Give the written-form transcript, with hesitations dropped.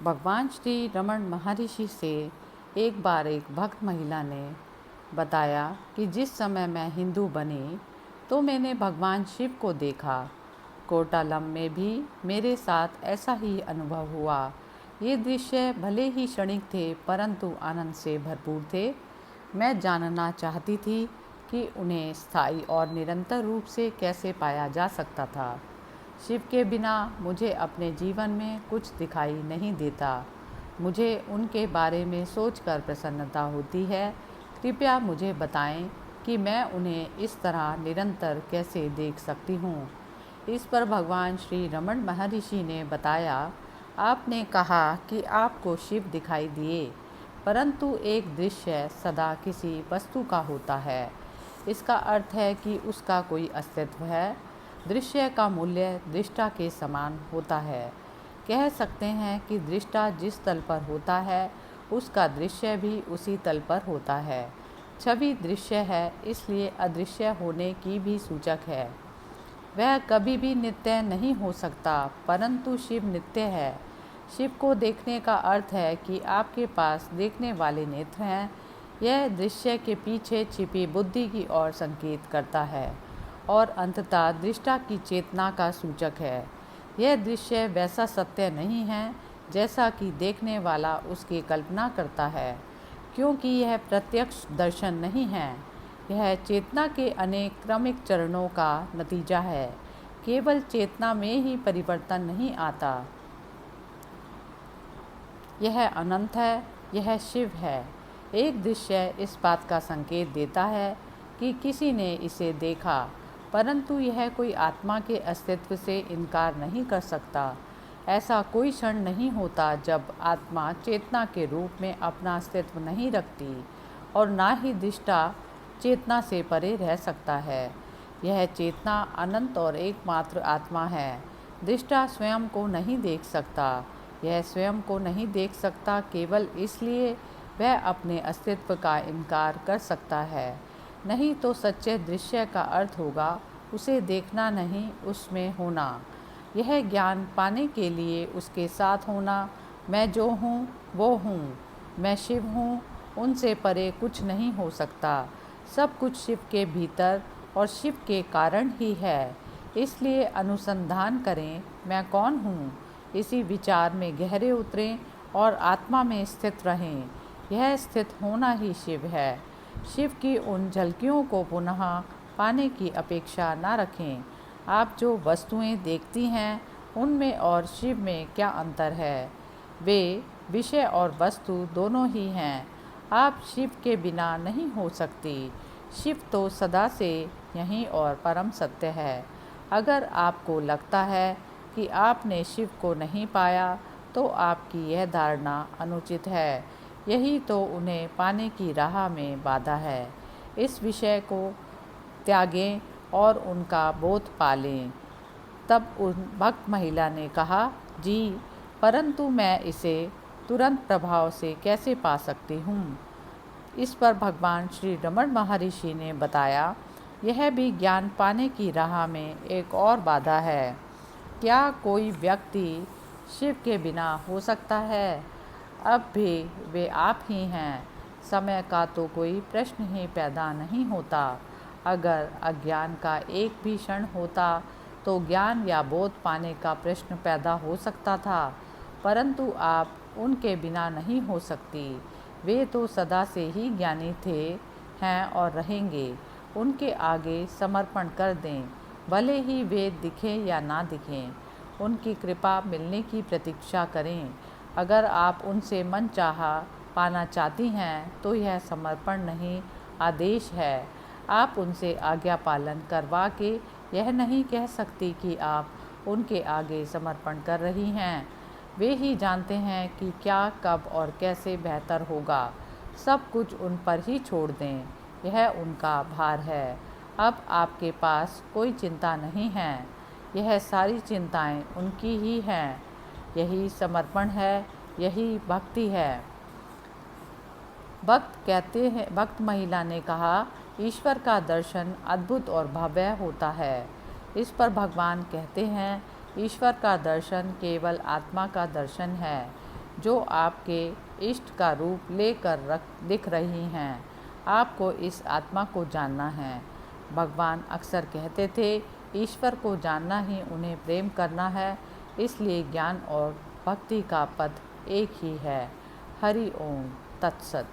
भगवान श्री रमण महर्षि से एक बार एक भक्त महिला ने बताया कि जिस समय मैं हिंदू बनी तो मैंने भगवान शिव को देखा। कोटालम में भी मेरे साथ ऐसा ही अनुभव हुआ। ये दृश्य भले ही क्षणिक थे परंतु आनंद से भरपूर थे। मैं जानना चाहती थी कि उन्हें स्थायी और निरंतर रूप से कैसे पाया जा सकता था। शिव के बिना मुझे अपने जीवन में कुछ दिखाई नहीं देता। मुझे उनके बारे में सोचकर प्रसन्नता होती है। कृपया मुझे बताएं कि मैं उन्हें इस तरह निरंतर कैसे देख सकती हूँ। इस पर भगवान श्री रमण महर्षि ने बताया, आपने कहा कि आपको शिव दिखाई दिए, परंतु एक दृश्य सदा किसी वस्तु का होता है। इसका अर्थ है कि उसका कोई अस्तित्व है। दृश्य का मूल्य दृष्टा के समान होता है। कह सकते हैं कि दृष्टा जिस तल पर होता है उसका दृश्य भी उसी तल पर होता है। छवि दृश्य है, इसलिए अदृश्य होने की भी सूचक है। वह कभी भी नित्य नहीं हो सकता, परंतु शिव नित्य है। शिव को देखने का अर्थ है कि आपके पास देखने वाले नेत्र हैं। यह दृश्य के पीछे छिपी बुद्धि की ओर संकेत करता है और अंततः दृष्टा की चेतना का सूचक है। यह दृश्य वैसा सत्य नहीं है जैसा कि देखने वाला उसकी कल्पना करता है, क्योंकि यह प्रत्यक्ष दर्शन नहीं है। यह चेतना के अनेक क्रमिक चरणों का नतीजा है। केवल चेतना में ही परिवर्तन नहीं आता। यह अनंत है, यह शिव है। एक दृश्य इस बात का संकेत देता है कि किसी ने इसे देखा, परंतु यह कोई आत्मा के अस्तित्व से इनकार नहीं कर सकता। ऐसा कोई क्षण नहीं होता जब आत्मा चेतना के रूप में अपना अस्तित्व नहीं रखती, और ना ही दृष्टा चेतना से परे रह सकता है। यह चेतना अनंत और एकमात्र आत्मा है। दृष्टा स्वयं को नहीं देख सकता। यह स्वयं को नहीं देख सकता केवल इसलिए वह अपने अस्तित्व का इनकार कर सकता है। नहीं तो सच्चे दृश्य का अर्थ होगा उसे देखना नहीं, उसमें होना। यह ज्ञान पाने के लिए उसके साथ होना। मैं जो हूँ वो हूँ, मैं शिव हूँ, उनसे परे कुछ नहीं हो सकता। सब कुछ शिव के भीतर और शिव के कारण ही है। इसलिए अनुसंधान करें, मैं कौन हूँ। इसी विचार में गहरे उतरें और आत्मा में स्थित रहें। यह स्थित होना ही शिव है। शिव की उन झलकियों को पुनः पाने की अपेक्षा न रखें। आप जो वस्तुएं देखती हैं उनमें और शिव में क्या अंतर है। वे विषय और वस्तु दोनों ही हैं। आप शिव के बिना नहीं हो सकती। शिव तो सदा से यहीं और परम सत्य है। अगर आपको लगता है कि आपने शिव को नहीं पाया तो आपकी यह धारणा अनुचित है। यही तो उन्हें पाने की राह में बाधा है। इस विषय को त्यागें और उनका बोध पालें। तब उन भक्त महिला ने कहा, जी, परंतु मैं इसे तुरंत प्रभाव से कैसे पा सकती हूँ। इस पर भगवान श्री रमण महर्षि ने बताया, यह भी ज्ञान पाने की राह में एक और बाधा है। क्या कोई व्यक्ति शिव के बिना हो सकता है? अब भी वे आप ही हैं। समय का तो कोई प्रश्न ही पैदा नहीं होता। अगर अज्ञान का एक भी क्षण होता तो ज्ञान या बोध पाने का प्रश्न पैदा हो सकता था, परंतु आप उनके बिना नहीं हो सकती। वे तो सदा से ही ज्ञानी थे, हैं और रहेंगे। उनके आगे समर्पण कर दें, भले ही वे दिखें या ना दिखें। उनकी कृपा मिलने की प्रतीक्षा करें। अगर आप उनसे मनचाहा पाना चाहती हैं तो यह समर्पण नहीं, आदेश है। आप उनसे आज्ञा पालन करवा के यह नहीं कह सकती कि आप उनके आगे समर्पण कर रही हैं। वे ही जानते हैं कि क्या, कब और कैसे बेहतर होगा। सब कुछ उन पर ही छोड़ दें, यह उनका भार है। अब आपके पास कोई चिंता नहीं है। यह सारी चिंताएं उनकी ही हैं। यही समर्पण है, यही भक्ति है। भक्त महिला ने कहा, ईश्वर का दर्शन अद्भुत और भव्य होता है। इस पर भगवान कहते हैं, ईश्वर का दर्शन केवल आत्मा का दर्शन है। जो आपके इष्ट का रूप लेकर दिख रही हैं। आपको इस आत्मा को जानना है। भगवान अक्सर कहते थे, ईश्वर को जानना ही उन्हें प्रेम करना है। इसलिए ज्ञान और भक्ति का पथ एक ही है। हरि ओम तत्सत।